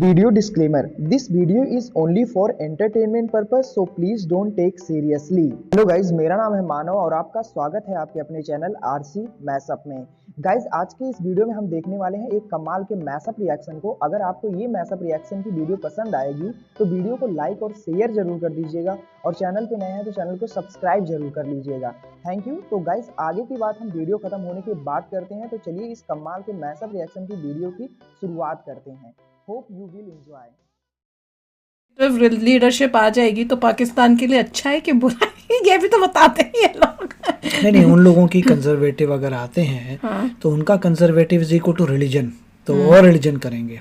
Video disclaimer: This video is only for entertainment purpose, so please don't take seriously. Hello guys, मेरा नाम है मानव और आपका स्वागत है आपके अपने चैनल आरसी मैशअप में। गाइज, आज के इस वीडियो में हम देखने वाले हैं एक कमाल के मैशअप रिएक्शन को। अगर आपको ये मैशअप रिएक्शन की वीडियो पसंद आएगी तो वीडियो को लाइक और शेयर जरूर कर दीजिएगा और चैनल पे नए हैं तो चैनल को सब्सक्राइब जरूर कर लीजिएगा। Thank you. तो गाइज, आगे की बात हम वीडियो खत्म होने के बाद करते हैं, तो चलिए इस कमाल के मैशअप रिएक्शन की वीडियो की शुरुआत करते हैं। Hope you will enjoy. Leadership आ जाएगी तो पाकिस्तान के लिए अच्छा है कि बुरा है, ये भी तो बताते ही ये लोग। नहीं, उन लोगों की कंजर्वेटिव अगर आते हैं तो उनका conservative is equal to religion, तो और रिलीजन करेंगे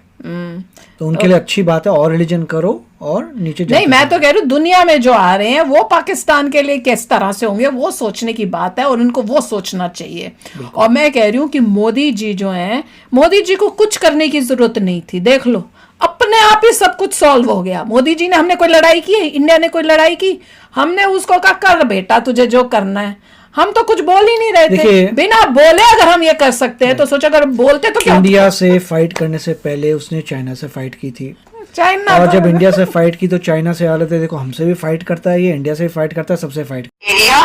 तो उनके लिए अच्छी बात है, और रिलीजन करो और नीचे नहीं, मैं तो कह रही हूँ दुनिया में जो आ रहे हैं वो पाकिस्तान के लिए किस तरह से होंगे वो सोचने की बात है और उनको वो सोचना चाहिए। और मैं कह रही हूँ कि मोदी जी जो हैं, मोदी जी को कुछ करने की जरूरत नहीं थी। देख लो, अपने आप ही सब कुछ सॉल्व हो गया। मोदी जी ने, हमने कोई लड़ाई की है? इंडिया ने कोई लड़ाई की? हमने उसको कहा कर बेटा तुझे जो करना है। हम तो कुछ बोल ही नहीं रहे थे। बिना बोले अगर हम ये कर सकते हैं तो सोचा अगर बोलते तो क्या? इंडिया से फाइट करने से पहले उसने चाइना से फाइट की थी। चाइना और जब इंडिया से फाइट की तो चाइना से हालत है, देखो हमसे भी फाइट करता है, ये इंडिया से भी फाइट करता है, सबसे फाइट। इंडिया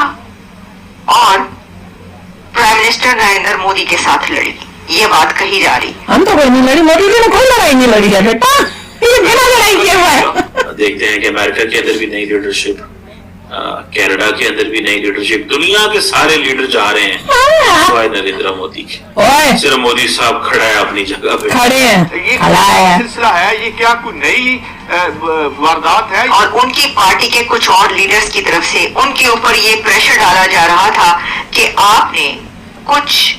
और प्राइम मिनिस्टर नरेंद्र मोदी के साथ लड़ी, ये बात कही जा रही। हम तो कोई नहीं लड़ी, मोदी जी ने कोई लड़ाई नहीं लड़ी है बेटा, ये बिना लड़ाई किए हुआ है। देखते हैं कि अमेरिका के अंदर भी नई लीडरशिप, कनाडा के अंदर भी नई लीडरशिप, दुनिया के सारे लीडर जा रहे हैं सिवाय नरेंद्र मोदी के। सिर्फ मोदी साहब खड़ा है अपनी जगह पे, खड़े हैं। ये क्या सिलसिला है? ये क्या कोई नई वारदात है? और उनकी पार्टी के कुछ और लीडर्स की तरफ से उनके ऊपर ये प्रेशर डाला जा रहा था कि आपने कुछ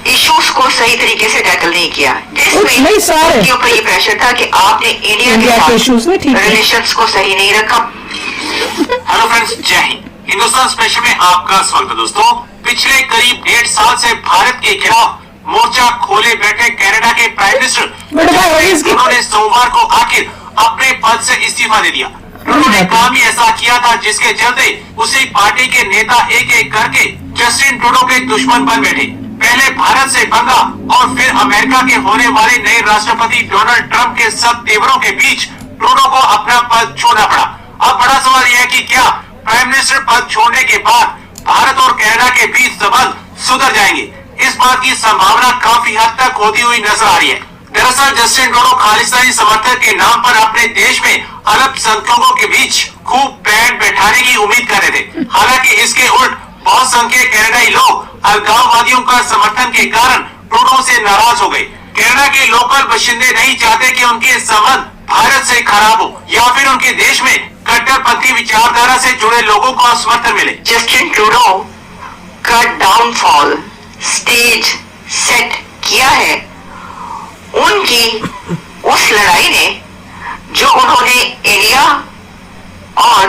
इश्यूज को सही तरीके से टैकल नहीं किया, जिसमें उनके ऊपर ये प्रेशर था कि आपने इंडिया के साथ रिलेशंस को सही नहीं रखा। हेलो फ्रेंड्स, जय हिंद। हिंदुस्तान स्पेशल में आपका स्वागत है। दोस्तों, पिछले करीब 1.5 साल से भारत के खिलाफ मोर्चा खोले बैठे कनाडा के प्राइम मिनिस्टर उन्होंने सोमवार को आखिर अपने पद से इस्तीफा दे दिया। उन्होंने काम ही ऐसा किया था जिसके चलते उसी पार्टी के नेता एक एक करके जस्टिन ट्रूडो के दुश्मन बन बैठे। पहले भारत से पंगा और फिर अमेरिका के होने वाले नए राष्ट्रपति डोनाल्ड ट्रंप के सब तेवरों के बीच ट्रूडो को अपना पद छोड़ना पड़ा। अब बड़ा सवाल यह है कि क्या प्राइम मिनिस्टर पद छोड़ने के बाद भारत और कनाडा के बीच संबंध सुधर जाएंगे? इस बात की संभावना काफी हद तक होती हुई नजर आ रही है। दरअसल जस्टिन ट्रूडो खालिस्तानी समर्थक के नाम पर अपने देश में अल्पसंख्यकों के बीच खूब बैंड बैठाने की उम्मीद कर रहे थे। हालांकि इसके उल्ट बहुत संख्यक कनाडाई लोग अलगाववादियों का समर्थन के कारण ट्रूडो से नाराज हो गए। कनाडा के लोकल बाशिंदे नहीं चाहते कि उनके संबंध भारत से खराब हो या फिर उनके देश में कट्टरपंथी विचारधारा से जुड़े लोगों को समर्थन मिले। जस्टिन ट्रूडो का डाउनफॉल स्टेज सेट किया है उनकी उस लड़ाई ने जो उन्होंने इंडिया और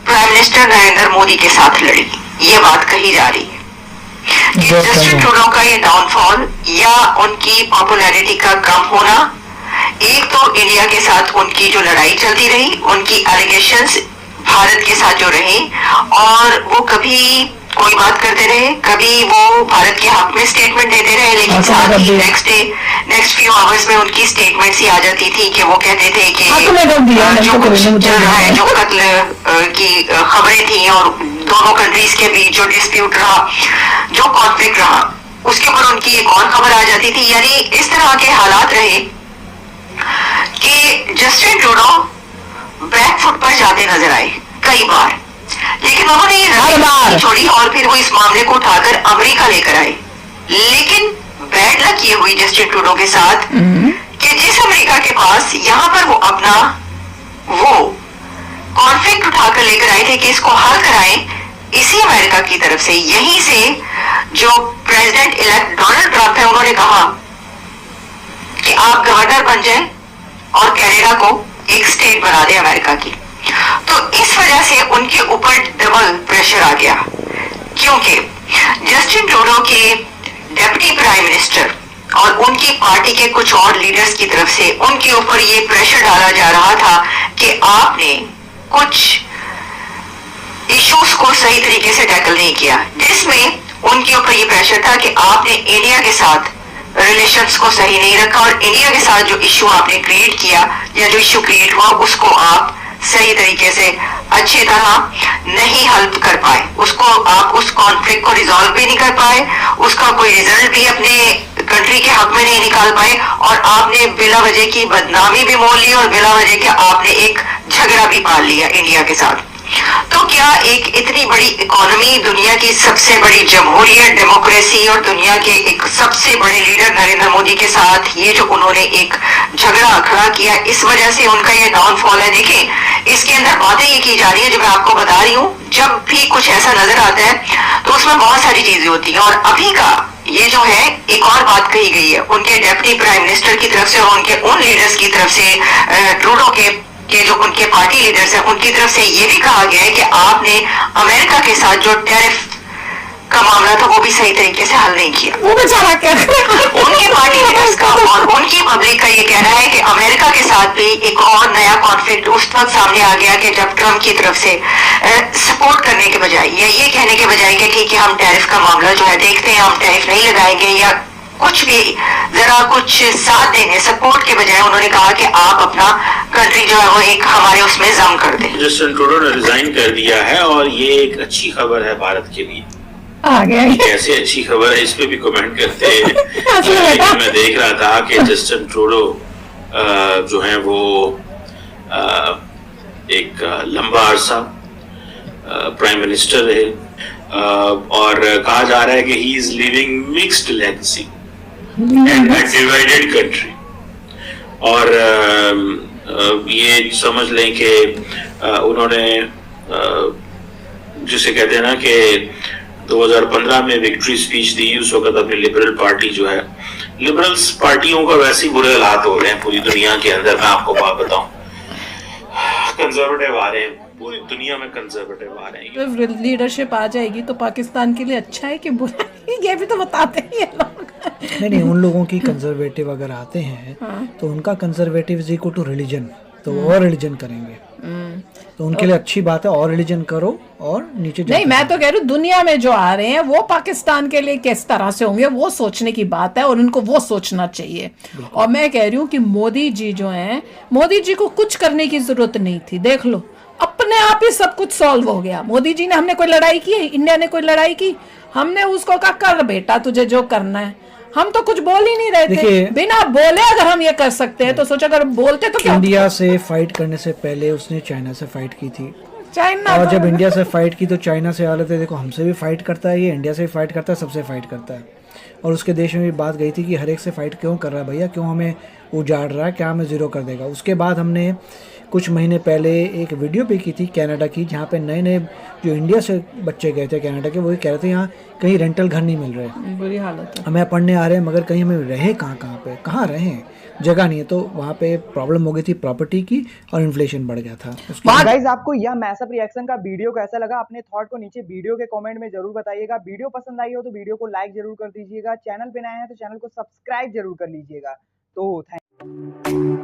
प्राइम मिनिस्टर नरेंद्र मोदी के साथ लड़ी, ये बात कही जा रही है। जस्टिन ट्रूडो का ये डाउनफॉल या उनकी पॉपुलैरिटी का कम होना, एक तो इंडिया के साथ उनकी जो लड़ाई चलती रही, उनकी एलिगेशंस भारत के साथ जो रही, और वो कभी कोई बात करते रहे, कभी वो भारत के हक में स्टेटमेंट देते रहे, लेकिन साथ ही नेक्स्ट फ्यू आवर्स में उनकी स्टेटमेंट्स ही आ जाती थी कि वो कहते थे कि जो कुछ चल रहा है, जो कत्ल की खबरें थी और दोनों कंट्रीज के बीच जो डिस्प्यूट रहा, जो कॉन्फ्लिक्ट रहा, उसके ऊपर उनकी एक और खबर आ जाती थी। यानी इस तरह के हालात रहे कि जस्टिन ट्रूडो बैक फुट पर जाते नजर आए कई बार, लेकिन उन्होंने ये राजनीति छोड़ी और फिर वो इस मामले को उठाकर अमेरिका लेकर आए। लेकिन बैड लक ये हुई जस्टिन ट्रूडो के साथ कि जिस अमेरिका के पास यहाँ पर वो अपना वो कॉन्फ्लिक्ट उठाकर लेकर आए थे कि इसको हल कराएं, इसी अमेरिका की तरफ से, यहीं से जो प्रेसिडेंट इलेक्ट डोनाल्ड ट्रंप है, उन्होंने कहा कि आप गवर्नर बन जाएं और कनाडा को एक स्टेट बना दे अमेरिका की। तो इस वजह से उनके ऊपर डबल प्रेशर आ गया, क्योंकि जस्टिन ट्रूडो के डिप्टी प्राइम मिनिस्टर और उनकी पार्टी के कुछ और लीडर्स की तरफ से उनके ऊपर ये प्रेशर डाला जा रहा था कि आपने कुछ इश्यूज को सही तरीके से टैकल नहीं किया, जिसमें उनके ऊपर ये प्रेशर था कि आपने इंडिया के साथ रिलेशंस को सही नहीं रखा और इंडिया के साथ जो इश्यू आपने क्रिएट किया या जो इश्यू क्रिएट हुआ उसको आप सही तरीके से अच्छी तरह नहीं हेल्प कर पाए, उसको आप उस कॉन्फ्लिक्ट को रिजॉल्व भी नहीं कर पाए, उसका कोई रिजल्ट भी अपने कंट्री के हक में नहीं निकाल पाए और आपने बिला वजह की बदनामी भी मोल ली और बिला वजह के आपने एक झगड़ा भी पाल लिया इंडिया के साथ। तो क्या एक इतनी बड़ी इकोनॉमी, दुनिया की सबसे बड़ी जमहूरियत, डेमोक्रेसी और दुनिया के एक सबसे बड़े लीडर नरेंद्र मोदी के साथ ये जो उन्होंने एक झगड़ा खड़ा किया, इस वजह से उनका ये डाउनफॉल है। देखिए इसके अंदर बातें ये की जा रही है जो मैं आपको बता रही हूँ, जब भी कुछ ऐसा नजर आता है तो उसमें बहुत सारी चीजें होती हैं। और अभी का ये जो है एक और बात कही गई है उनके डेप्टी प्राइम मिनिस्टर की तरफ से और उनके उन लीडर्स की तरफ से, ट्रूडो के जो उनके पार्टी लीडर्स हैं उनकी तरफ से ये भी कहा गया है कि आपने अमेरिका के साथ जो टैरिफ का मामला था वो भी सही तरीके से हल नहीं किया। वो बेचारा क्या उनके पार्टी लीडर्स का और उनकी पब्लिक का ये कहना है कि अमेरिका के साथ भी एक और नया कॉन्फ्लिक्ट उस वक्त सामने आ गया कि जब ट्रम्प की तरफ से सपोर्ट करने के बजाय या ये कहने के बजाय कि ठीक है हम टैरिफ का मामला जो है देखते हैं, हम टैरिफ नहीं लगाएंगे या कुछ भी जरा कुछ साथ देने, सपोर्ट के बजाय उन्होंने कहा कि आप अपना कंट्री जो है वो एक हमारे उसमें जम कर दें। जस्टिन ट्रूडो ने रिजाइन कर दिया है और ये एक अच्छी खबर है भारत के लिए। आ गया कैसे अच्छी खबर है इस पे भी कमेंट करते हैं। लेकिन मैं देख रहा था कि जस्टिन ट्रूडो जो है वो एक लंबा अरसा प्राइम मिनिस्टर रहे और कहा जा रहा है कि he is living mixed legacy and a divided country. और ये समझ लें कि उन्होंने जिसे कहते हैं ना कि 2015 में विक्ट्री स्पीच दी, उस वक्त अपनी लिबरल पार्टी जो है, लिबरल्स पार्टियों का वैसे ही बुरे हालात हो रहे हैं पूरी दुनिया के अंदर। मैं आपको बात बताऊं, कंजर्वेटिव आ रहे हैं पूरी दुनिया में, कंजर्वेटिव आ रहे हैं। तो लीडरशिप आ जाएगी तो पाकिस्तान के लिए अच्छा है कि बुरा है, ये भी तो बताते हैं ये लोग। नहीं, उन लोगों की कंजर्वेटिव अगर आते हैं तो उनका conservative is equal to religion, तो और रिलीजन करेंगे तो उनके लिए अच्छी बात है, और रिलीजन करो और नीचे नहीं, मैं तो कह रही हूँ दुनिया में जो आ रहे हैं वो पाकिस्तान के लिए किस तरह से होंगे वो सोचने की बात है और उनको वो सोचना चाहिए। और मैं कह रही हूँ कि मोदी जी जो हैं, मोदी जी को कुछ करने की जरूरत नहीं थी। देख लो अपने आप ही सब कुछ सॉल्व हो गया। मोदी जी ने, हमने कोई लड़ाई की है? इंडिया ने कोई लड़ाई की? हमने उसको कहा कर बेटा तुझे जो करना है, हम तो कुछ बोल ही नहीं रहे थे। बिना बोले अगर हम ये कर सकते हैं तो सोचो अगर बोलते तो क्या। इंडिया से फाइट करने से पहले उसने चाइना से फाइट की थी, चाइना और जब इंडिया से फाइट की तो चाइना से हालत है, देखो हमसे भी फाइट करता है, ये इंडिया से भी फाइट करता है, सबसे फाइट करता है। और उसके देश में भी बात गई थी कि हर एक से फाइट क्यों कर रहा है भैया, क्यों हमें उजाड़ रहा है, क्या हमें ज़ीरो कर देगा। उसके बाद हमने कुछ महीने पहले एक वीडियो भी की थी कनाडा की, जहाँ पे नए नए जो इंडिया से बच्चे गए थे कनाडा के, वही कह रहे थे यहाँ कहीं रेंटल घर नहीं मिल रहे, बुरी हालत है, हमें पढ़ने आ रहे हैं मगर कहीं हमें रहे कहाँ पे, कहाँ रहें, जगह नहीं है। तो वहाँ पे प्रॉब्लम हो गई थी प्रॉपर्टी की और इन्फ्लेशन बढ़ गया था। गाइस आपको यह मैशअप रिएक्शन का वीडियो कैसा लगा, अपने थॉट को नीचे वीडियो के कमेंट में जरूर बताइएगा। वीडियो पसंद आई हो तो वीडियो को लाइक जरूर कर दीजिएगा, चैनल पे नए हैं तो चैनल को सब्सक्राइब जरूर कर लीजिएगा। तो थैंक